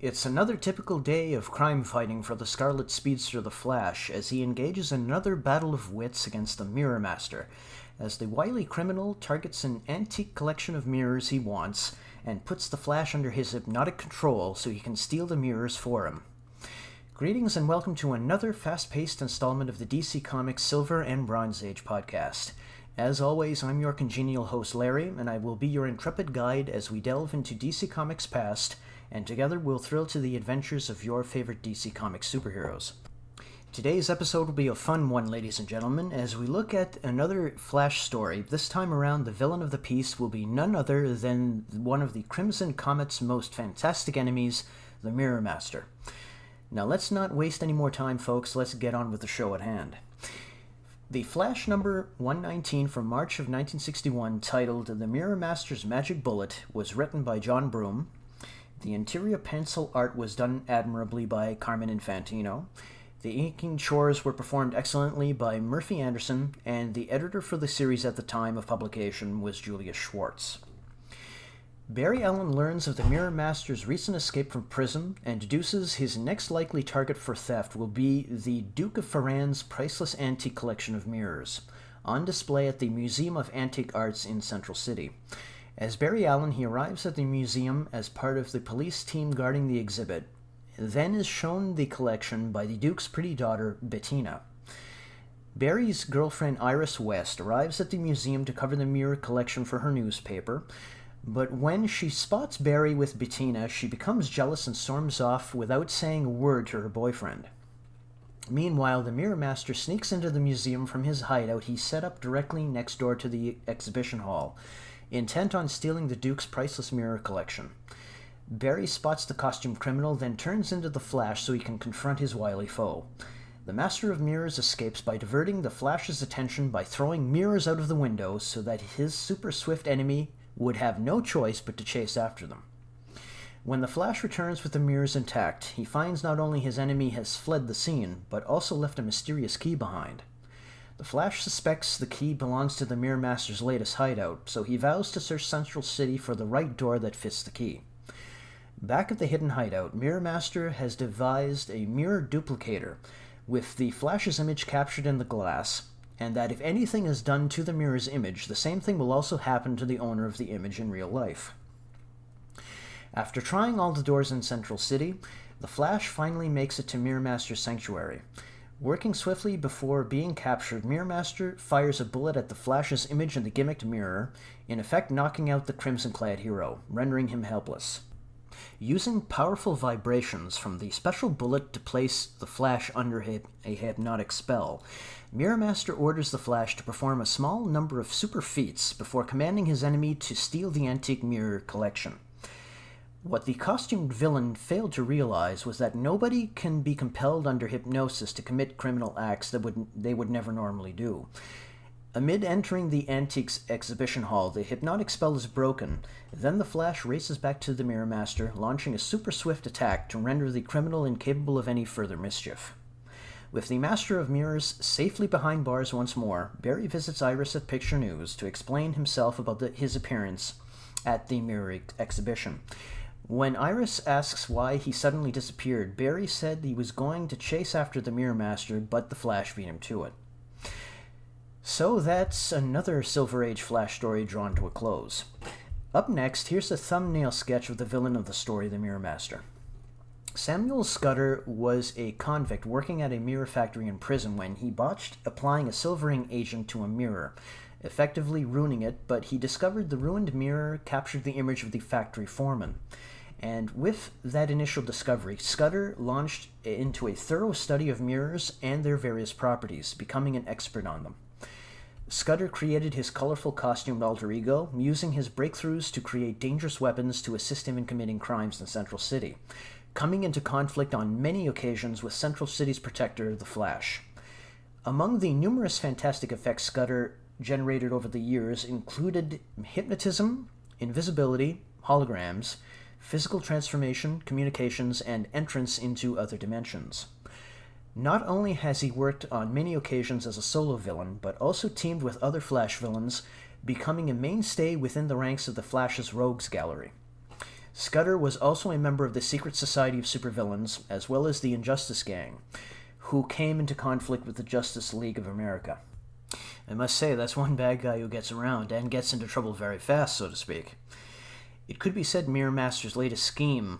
It's another typical day of crime fighting for the Scarlet Speedster the Flash as he engages in another battle of wits against the Mirror Master, as the wily criminal targets an antique collection of mirrors he wants and puts the Flash under his hypnotic control so he can steal the mirrors for him. Greetings and welcome to another fast-paced installment of the DC Comics Silver and Bronze Age podcast. As always, I'm your congenial host Larry, and I will be your intrepid guide as we delve into DC Comics past, and together we'll thrill to the adventures of your favorite DC Comics superheroes. Today's episode will be a fun one, ladies and gentlemen, as we look at another Flash story. This time around, the villain of the piece will be none other than one of the Crimson Comet's most fantastic enemies, the Mirror Master. Now let's not waste any more time, folks. Let's get on with the show at hand. The Flash number 119 from March of 1961, titled The Mirror Master's Magic Bullet, was written by John Broome. The interior pencil art was done admirably by Carmen Infantino. The inking chores were performed excellently by Murphy Anderson, and the editor for the series at the time of publication was Julius Schwartz. Barry Allen learns of the Mirror Master's recent escape from prison and deduces his next likely target for theft will be the Duke of Ferran's priceless antique collection of mirrors, on display at the Museum of Antique Arts in Central City. As Barry Allen, he arrives at the museum as part of the police team guarding the exhibit, then is shown the collection by the Duke's pretty daughter, Bettina. Barry's girlfriend Iris West arrives at the museum to cover the mirror collection for her newspaper, but when she spots Barry with Bettina, she becomes jealous and storms off without saying a word to her boyfriend. Meanwhile, the Mirror Master sneaks into the museum from his hideout he set up directly next door to the exhibition hall, intent on stealing the Duke's priceless mirror collection. Barry spots the costumed criminal, then turns into the Flash so he can confront his wily foe. The Master of Mirrors escapes by diverting the Flash's attention by throwing mirrors out of the window so that his super swift enemy would have no choice but to chase after them. When the Flash returns with the mirrors intact, he finds not only his enemy has fled the scene, but also left a mysterious key behind. The Flash suspects the key belongs to the Mirror Master's latest hideout, so he vows to search Central City for the right door that fits the key. Back at the hidden hideout, Mirror Master has devised a mirror duplicator, with the Flash's image captured in the glass, and that if anything is done to the mirror's image, the same thing will also happen to the owner of the image in real life. After trying all the doors in Central City, the Flash finally makes it to Mirror Master's sanctuary. Working swiftly before being captured, Mirror Master fires a bullet at the Flash's image in the gimmicked mirror, in effect knocking out the crimson-clad hero, rendering him helpless. Using powerful vibrations from the special bullet to place the Flash under a hypnotic spell, Mirror Master orders the Flash to perform a small number of super feats before commanding his enemy to steal the antique mirror collection. What the costumed villain failed to realize was that nobody can be compelled under hypnosis to commit criminal acts that they would never normally do. Amid entering the Antiques exhibition hall, the hypnotic spell is broken. Then the Flash races back to the Mirror Master, launching a super swift attack to render the criminal incapable of any further mischief. With the Master of Mirrors safely behind bars once more, Barry visits Iris at Picture News to explain himself about his appearance at the mirror exhibition. When Iris asks why he suddenly disappeared, Barry said he was going to chase after the Mirror Master, but the Flash beat him to it. So that's another Silver Age Flash story drawn to a close. Up next, here's a thumbnail sketch of the villain of the story, the Mirror Master. Samuel Scudder was a convict working at a mirror factory in prison when he botched applying a silvering agent to a mirror, effectively ruining it, but he discovered the ruined mirror captured the image of the factory foreman. And with that initial discovery, Scudder launched into a thorough study of mirrors and their various properties, becoming an expert on them. Scudder created his colorful costumed alter ego, using his breakthroughs to create dangerous weapons to assist him in committing crimes in Central City, coming into conflict on many occasions with Central City's protector, the Flash. Among the numerous fantastic effects Scudder generated over the years included hypnotism, invisibility, holograms, physical transformation, communications, and entrance into other dimensions. Not only has he worked on many occasions as a solo villain, but also teamed with other Flash villains, becoming a mainstay within the ranks of the Flash's Rogues Gallery. Scudder was also a member of the Secret Society of Supervillains, as well as the Injustice Gang, who came into conflict with the Justice League of America. I must say, that's one bad guy who gets around, and gets into trouble very fast, so to speak. It could be said Mirror Master's latest scheme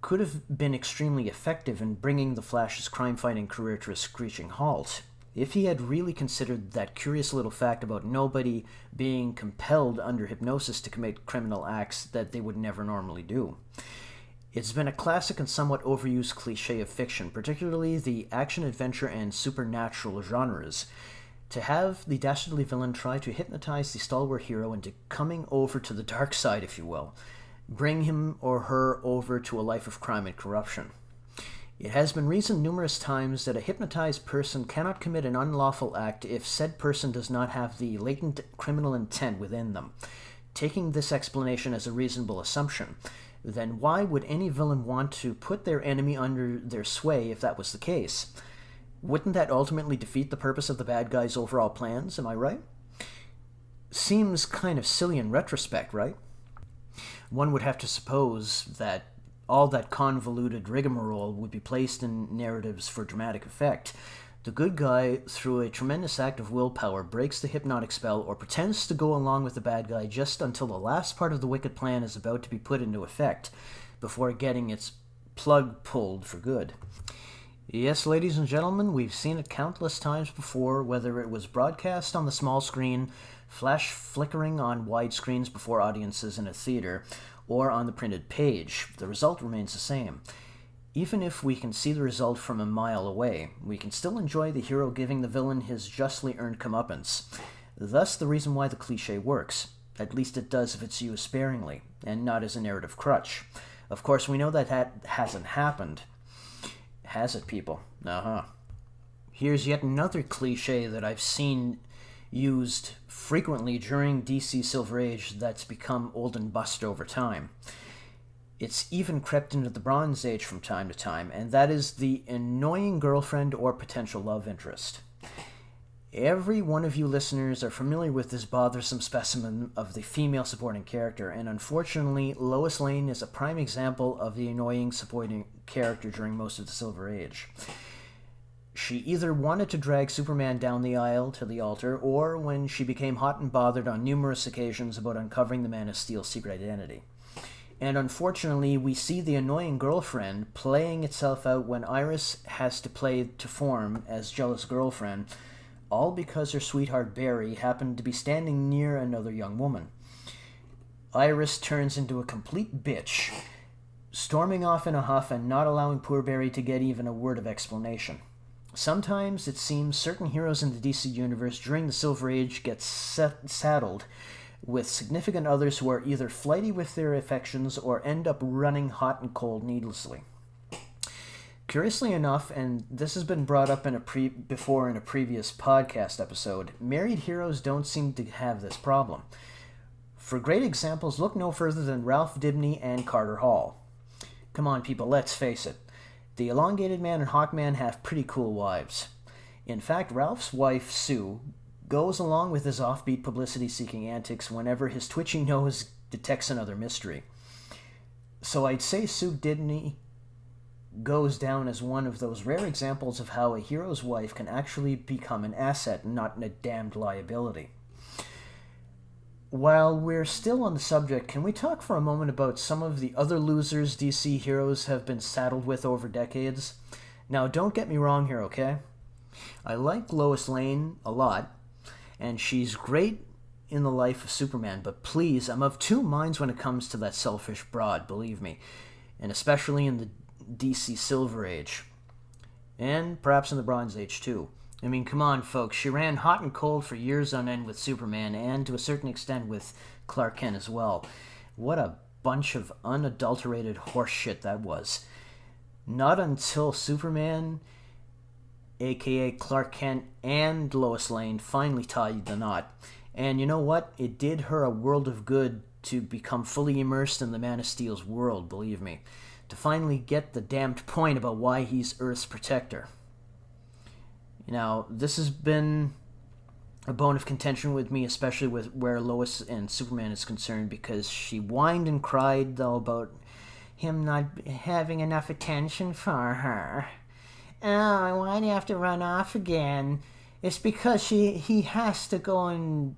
could have been extremely effective in bringing the Flash's crime-fighting career to a screeching halt, if he had really considered that curious little fact about nobody being compelled under hypnosis to commit criminal acts that they would never normally do. It's been a classic and somewhat overused cliché of fiction, particularly the action-adventure and supernatural genres, to have the dastardly villain try to hypnotize the stalwart hero into coming over to the dark side, if you will, bring him or her over to a life of crime and corruption. It has been reasoned numerous times that a hypnotized person cannot commit an unlawful act if said person does not have the latent criminal intent within them. Taking this explanation as a reasonable assumption, then why would any villain want to put their enemy under their sway if that was the case? Wouldn't that ultimately defeat the purpose of the bad guy's overall plans, am I right? Seems kind of silly in retrospect, right? One would have to suppose that all that convoluted rigmarole would be placed in narratives for dramatic effect. The good guy, through a tremendous act of willpower, breaks the hypnotic spell or pretends to go along with the bad guy just until the last part of the wicked plan is about to be put into effect, before getting its plug pulled for good. Yes, ladies and gentlemen, we've seen it countless times before, whether it was broadcast on the small screen, flash flickering on wide screens before audiences in a theater, or on the printed page. The result remains the same. Even if we can see the result from a mile away, we can still enjoy the hero giving the villain his justly earned comeuppance. Thus the reason why the cliché works. At least it does if it's used sparingly, and not as a narrative crutch. Of course, we know that hasn't happened. Has it, people? Here's yet another cliché that I've seen used frequently during DC Silver Age that's become old and busted over time. It's even crept into the Bronze Age from time to time, and that is the annoying girlfriend or potential love interest. Every one of you listeners are familiar with this bothersome specimen of the female supporting character, and unfortunately, Lois Lane is a prime example of the annoying supporting character during most of the Silver Age. She either wanted to drag Superman down the aisle to the altar, or when she became hot and bothered on numerous occasions about uncovering the Man of Steel's secret identity. And unfortunately, we see the annoying girlfriend playing itself out when Iris has to play to form as jealous girlfriend, all because her sweetheart Barry happened to be standing near another young woman. Iris turns into a complete bitch, storming off in a huff and not allowing poor Barry to get even a word of explanation. Sometimes it seems certain heroes in the DC universe during the Silver Age get saddled with significant others who are either flighty with their affections or end up running hot and cold needlessly. Curiously enough, and this has been brought up before in a previous podcast episode, married heroes don't seem to have this problem. For great examples, look no further than Ralph Dibny and Carter Hall. Come on, people, let's face it. The Elongated Man and Hawkman have pretty cool wives. In fact, Ralph's wife, Sue, goes along with his offbeat publicity-seeking antics whenever his twitchy nose detects another mystery. So I'd say Sue Dibny goes down as one of those rare examples of how a hero's wife can actually become an asset and not a damned liability. While we're still on the subject, can we talk for a moment about some of the other losers DC heroes have been saddled with over decades? Now, don't get me wrong here, okay? I like Lois Lane a lot, and she's great in the life of Superman, but please, I'm of two minds when it comes to that selfish broad, believe me, and especially in the DC Silver Age, and perhaps in the Bronze Age too. I mean, come on, folks. She ran hot and cold for years on end with Superman, and to a certain extent with Clark Kent as well. What a bunch of unadulterated horseshit that was. Not until Superman, aka Clark Kent, and Lois Lane finally tied the knot. And you know what? It did her a world of good to become fully immersed in the Man of Steel's world, believe me. To finally get the damned point about why he's Earth's protector. Now, this has been a bone of contention with me, especially with where Lois and Superman is concerned, because she whined and cried, though, about him not having enough attention for her. Oh, why'd he have to run off again? It's because he has to go and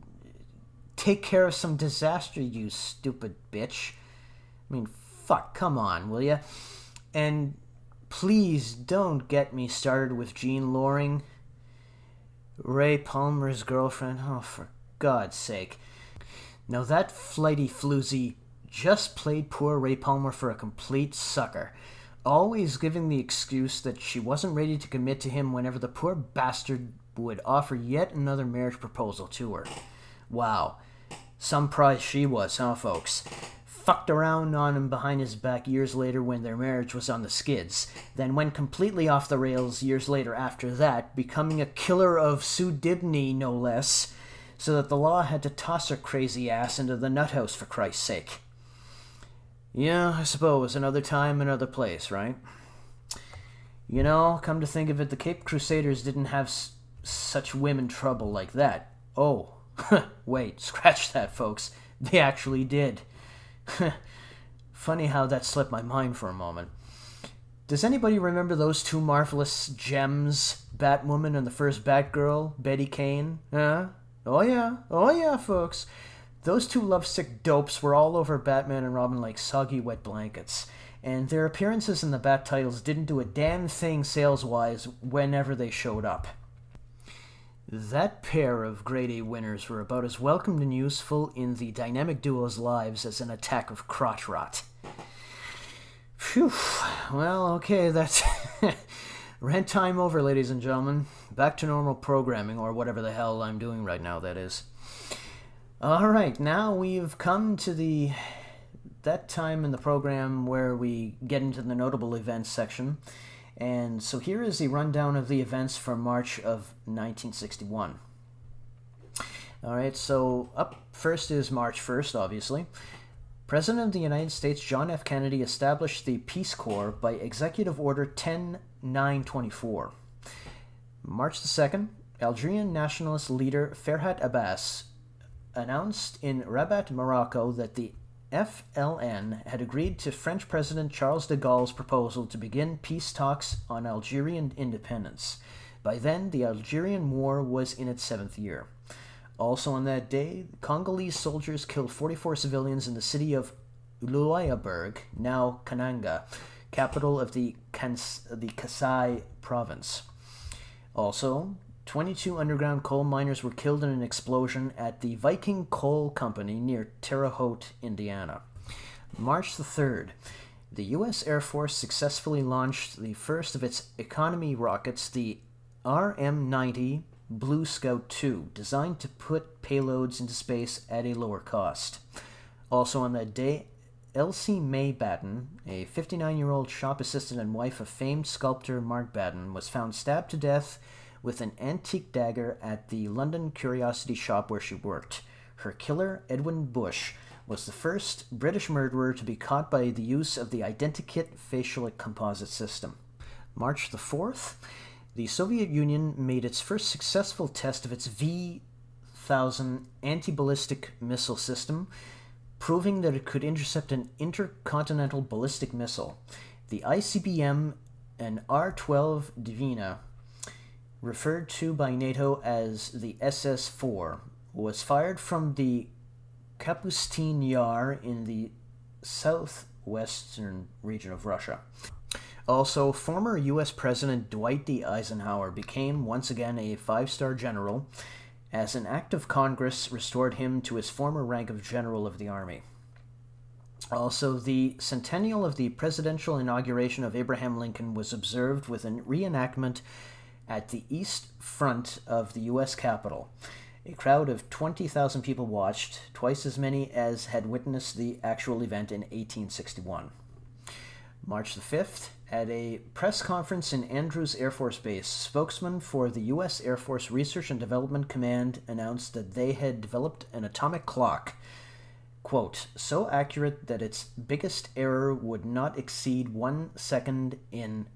take care of some disaster, you stupid bitch. I mean, fuck, come on, will ya? And please don't get me started with Jean Loring, Ray Palmer's girlfriend. Oh, for God's sake. Now that flighty floozy just played poor Ray Palmer for a complete sucker, always giving the excuse that she wasn't ready to commit to him whenever the poor bastard would offer yet another marriage proposal to her. Wow. Some prize she was, huh, folks? Fucked around on him behind his back years later when their marriage was on the skids, then went completely off the rails years later after that, becoming a killer of Sue Dibney, no less, so that the law had to toss her crazy ass into the nut house, for Christ's sake. Yeah, I suppose, another time, another place, right? You know, come to think of it, the Cape Crusaders didn't have such women trouble like that. Oh, wait, scratch that, folks. They actually did. Funny how that slipped my mind for a moment. Does anybody remember those two marvelous gems, Batwoman and the first Batgirl, Betty Kane? Huh? Oh yeah, folks. Those two lovesick dopes were all over Batman and Robin like soggy wet blankets, and their appearances in the Bat titles didn't do a damn thing sales-wise whenever they showed up. That pair of grade A winners were about as welcomed and useful in the dynamic duo's lives as an attack of crotch rot. Phew. Well, okay, that's rant time over, ladies and gentlemen. Back to normal programming, or whatever the hell I'm doing right now, that is. Alright, now we've come to that time in the program where we get into the notable events section. And so here is the rundown of the events for March of 1961. Alright, so up first is March 1st, obviously. President of the United States John F. Kennedy established the Peace Corps by Executive Order 10-924. March the 2nd, Algerian nationalist leader Ferhat Abbas announced in Rabat, Morocco, that the FLN had agreed to French President Charles de Gaulle's proposal to begin peace talks on Algerian independence. By then, the Algerian War was in its 7th year. Also on that day, Congolese soldiers killed 44 civilians in the city of Uluyaburg, now Kananga, capital of the Kasai province. Also, 22 underground coal miners were killed in an explosion at the Viking Coal Company near Terre Haute, Indiana. March the 3rd, the U.S. Air Force successfully launched the first of its economy rockets, the RM-90 Blue Scout II, designed to put payloads into space at a lower cost. Also on that day, Elsie Mae Batten, a 59-year-old shop assistant and wife of famed sculptor Mark Batten, was found stabbed to death with an antique dagger at the London Curiosity Shop where she worked. Her killer, Edwin Bush, was the first British murderer to be caught by the use of the identikit facial composite system. March the 4th, the Soviet Union made its first successful test of its V-1000 anti-ballistic missile system, proving that it could intercept an intercontinental ballistic missile. The ICBM, an R-12 Divina, referred to by NATO as the SS-4, was fired from the Kapustin Yar in the southwestern region of Russia. Also, former U.S. President Dwight D. Eisenhower became once again a 5-star general, as an act of Congress restored him to his former rank of General of the Army. Also, the centennial of the presidential inauguration of Abraham Lincoln was observed with a reenactment at the east front of the U.S. Capitol. A crowd of 20,000 people watched, twice as many as had witnessed the actual event in 1861. March the 5th, at a press conference in Andrews Air Force Base, spokesman for the U.S. Air Force Research and Development Command announced that they had developed an atomic clock, quote, so accurate that its biggest error would not exceed 1 second in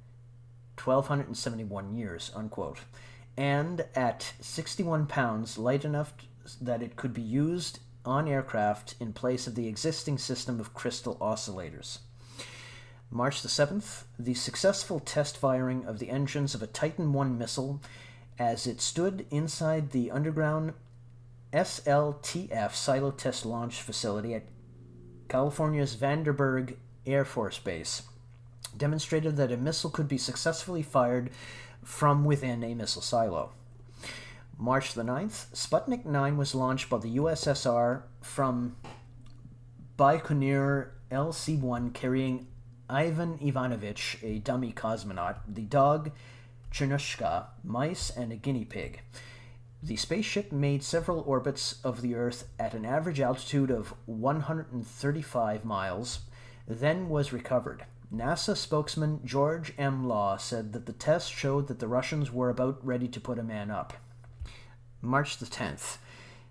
1,271 years, unquote. and at 61 pounds, light enough that it could be used on aircraft in place of the existing system of crystal oscillators. March the 7th, the successful test firing of the engines of a Titan I missile as it stood inside the underground SLTF Silo Test Launch Facility at California's Vandenberg Air Force Base demonstrated that a missile could be successfully fired from within a missile silo. March the 9th, Sputnik 9 was launched by the USSR from Baikonur LC-1 carrying Ivan Ivanovich, a dummy cosmonaut, the dog Chernushka, mice, and a guinea pig. The spaceship made several orbits of the Earth at an average altitude of 135 miles, then was recovered. NASA spokesman George M. Law said that the test showed that the Russians were about ready to put a man up. March the 10th.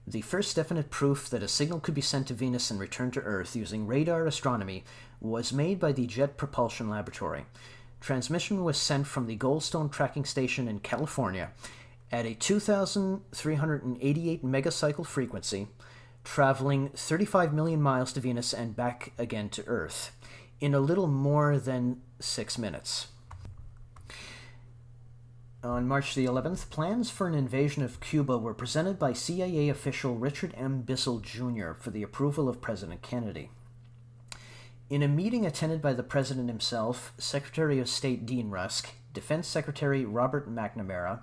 The first definite proof that a signal could be sent to Venus and returned to Earth using radar astronomy was made by the Jet Propulsion Laboratory. Transmission was sent from the Goldstone Tracking Station in California at a 2,388 megacycle frequency, traveling 35 million miles to Venus and back again to Earth in a little more than 6 minutes. On March the 11th, plans for an invasion of Cuba were presented by CIA official Richard M. Bissell Jr. for the approval of President Kennedy. In a meeting attended by the President himself, Secretary of State Dean Rusk, Defense Secretary Robert McNamara,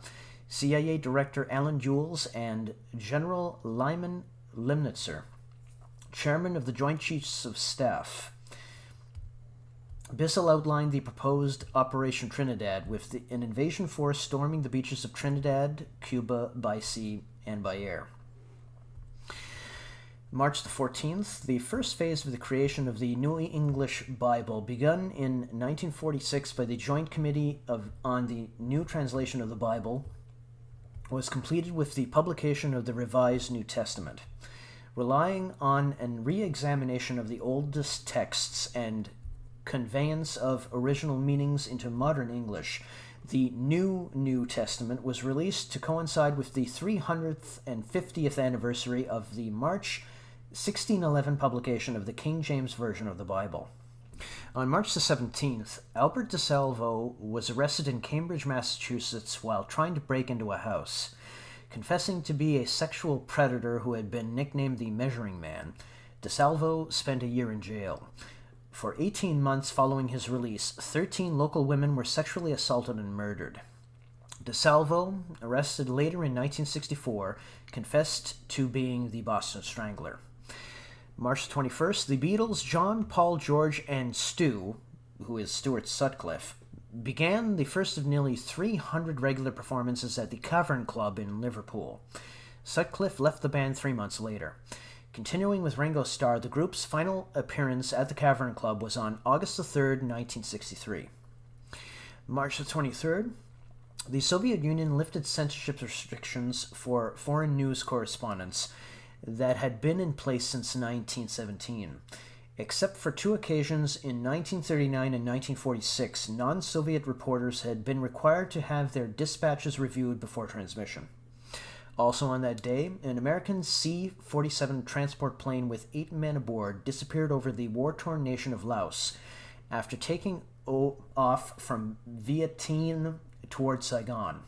CIA Director Alan Jules, and General Lyman Limnitzer, Chairman of the Joint Chiefs of Staff, Bissell outlined the proposed Operation Trinidad, with an invasion force storming the beaches of Trinidad, Cuba, by sea and by air. March the 14th, the first phase of the creation of the New English Bible, begun in 1946 by the Joint Committee on the New Translation of the Bible, was completed with the publication of the Revised New Testament. Relying on a re-examination of the oldest texts and conveyance of original meanings into modern English, the New Testament was released to coincide with the 300th and 50th anniversary of the March 1611 publication of the King James Version of the Bible. On March the 17th, Albert DeSalvo was arrested in Cambridge, Massachusetts, while trying to break into a house. Confessing to be a sexual predator who had been nicknamed the Measuring Man, DeSalvo spent a year in jail. For 18 months following his release, 13 local women were sexually assaulted and murdered. DeSalvo, arrested later in 1964, confessed to being the Boston Strangler. March 21st, the Beatles, John, Paul, George, and Stu, who is Stuart Sutcliffe, began the first of nearly 300 regular performances at the Cavern Club in Liverpool. Sutcliffe left the band 3 months later. Continuing with Ringo Starr, the group's final appearance at the Cavern Club was on August the 3rd, 1963. March the 23rd, the Soviet Union lifted censorship restrictions for foreign news correspondents that had been in place since 1917. Except for 2 occasions in 1939 and 1946, non-Soviet reporters had been required to have their dispatches reviewed before transmission. Also on that day, an American C-47 transport plane with 8 men aboard disappeared over the war-torn nation of Laos after taking off from Vientiane toward Saigon.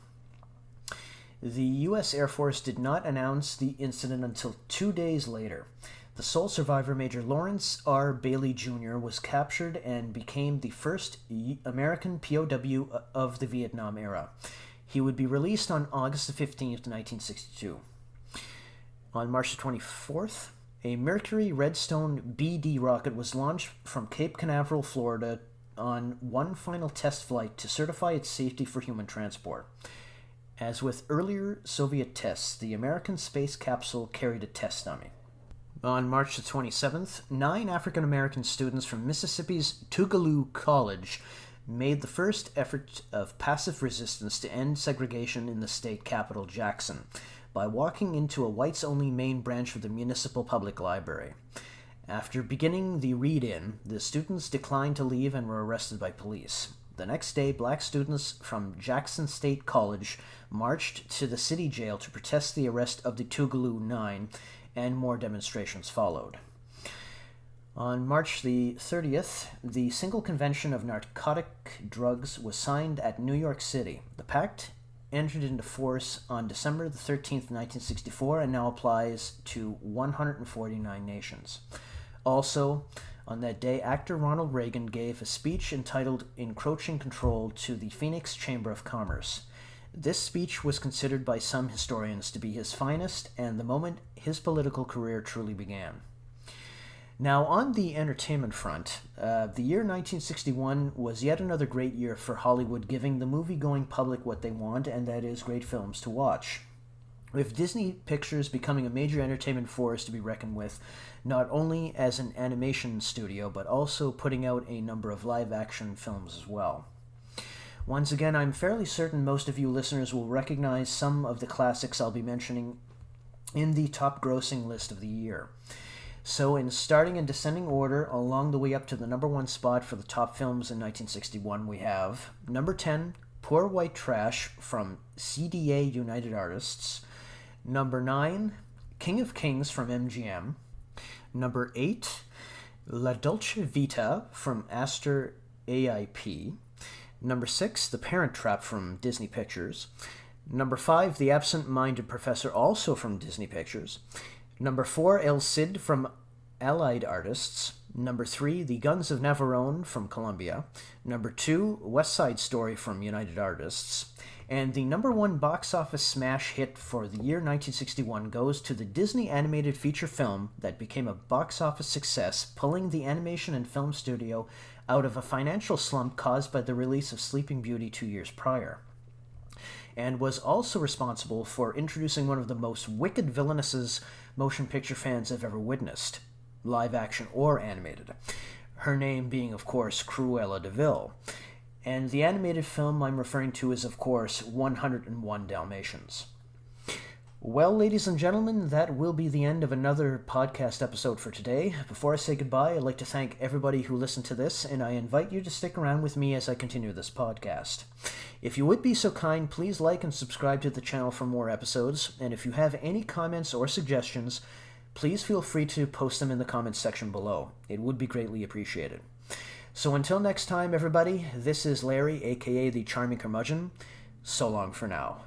The U.S. Air Force did not announce the incident until 2 days later. The sole survivor, Major Lawrence R. Bailey Jr., was captured and became the first American POW of the Vietnam era. He would be released on August 15, 1962. On March 24th, a Mercury Redstone BD rocket was launched from Cape Canaveral, Florida, on one final test flight to certify its safety for human transport. As with earlier Soviet tests, the American space capsule carried a test dummy. On March 27th, 9 African-American students from Mississippi's Tougaloo College made the first effort of passive resistance to end segregation in the state capital, Jackson, by walking into a whites-only main branch of the municipal public library. After beginning the read-in, the students declined to leave and were arrested by police. The next day, black students from Jackson State College marched to the city jail to protest the arrest of the Tougaloo Nine, and more demonstrations followed. On March the 30th, the Single Convention of Narcotic Drugs was signed at New York City. The pact entered into force on December the 13th, 1964, and now applies to 149 nations. Also, on that day, actor Ronald Reagan gave a speech entitled Encroaching Control to the Phoenix Chamber of Commerce. This speech was considered by some historians to be his finest and the moment his political career truly began. Now, on the entertainment front, the year 1961 was yet another great year for Hollywood, giving the movie-going public what they want, and that is great films to watch. With Disney Pictures becoming a major entertainment force to be reckoned with, not only as an animation studio, but also putting out a number of live-action films as well. Once again, I'm fairly certain most of you listeners will recognize some of the classics I'll be mentioning in the top-grossing list of the year. So, in starting and descending order, along the way up to the number 1 spot for the top films in 1961, we have number 10, Poor White Trash from CDA United Artists. Number 9, King of Kings from MGM. Number 8, La Dolce Vita from Astor AIP. Number 6, The Parent Trap from Disney Pictures. Number 5, The Absent-Minded Professor, also from Disney Pictures. Number 4, El Cid from Allied Artists. Number 3, The Guns of Navarone from Columbia. Number 2, West Side Story from United Artists. And the number 1 box office smash hit for the year 1961 goes to the Disney animated feature film that became a box office success, pulling the animation and film studio out of a financial slump caused by the release of Sleeping Beauty 2 years prior, and was also responsible for introducing one of the most wicked villainesses motion picture fans have ever witnessed, live action or animated. Her name being, of course, Cruella de Vil. And the animated film I'm referring to is, of course, 101 Dalmatians. Well, ladies and gentlemen, that will be the end of another podcast episode for today. Before I say goodbye, I'd like to thank everybody who listened to this, and I invite you to stick around with me as I continue this podcast. If you would be so kind, please like and subscribe to the channel for more episodes, and if you have any comments or suggestions, please feel free to post them in the comments section below. It would be greatly appreciated. So until next time, everybody, this is Larry, aka the Charming Curmudgeon. So long for now.